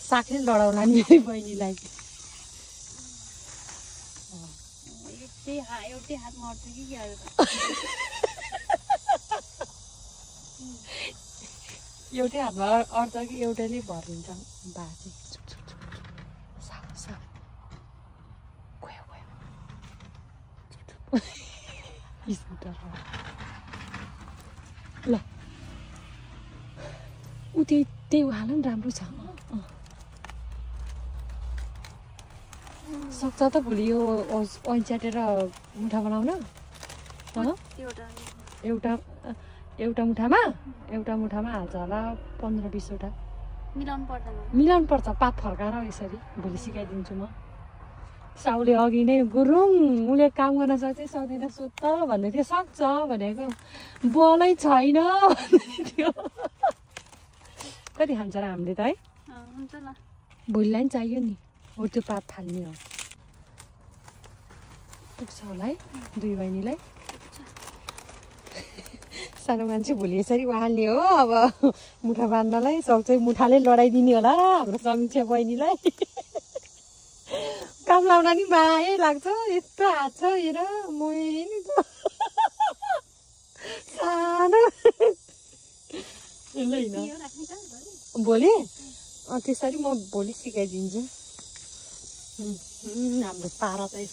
सागले लडाउला नि मेरी बहिनीलाई एउटै हातमा अट्छ कि के अरे एउटै हातमा अट्छ कि एउटैले भरिन्छ बाजे ल ऊ त्यही उहाल नि राम्रो छ सक्छ त भोलि यो ओइन च्याटेर मुठा बनाउन एउटा मुठामा हाल्छ होला 15-20वटा मिलाउनु पर्छ पात फर्काएर यसरी भोलि सिकाइदिन्छु म साउले अघि नै गुरुङ उसले काम गर्न सक्छ सक्दैन सोध्छ भन्दै थियो सक्छ भनेको बलै छैन भन्दै थियो कति खान्छ र हामीले त है भोलिलाई नि चाहियो नि हो त्यो पात फाल्ने हो पुग्छ होला है दुई बहिनीलाई सानो मान्छे भोलि यसरी उहाल्ने हो अब मुठा बाँध्नलाई सक्छ मुठाले लडाइदिने होला हाम्रो समीक्षा बहिनीलाई काम लाउन नि माया लाग्छ यस्तो हात छ हेर मोइनी छ सानो भोलि त्यसरी म भोलि सिकाइदिन्छु हाम्रो पारा चाहिँ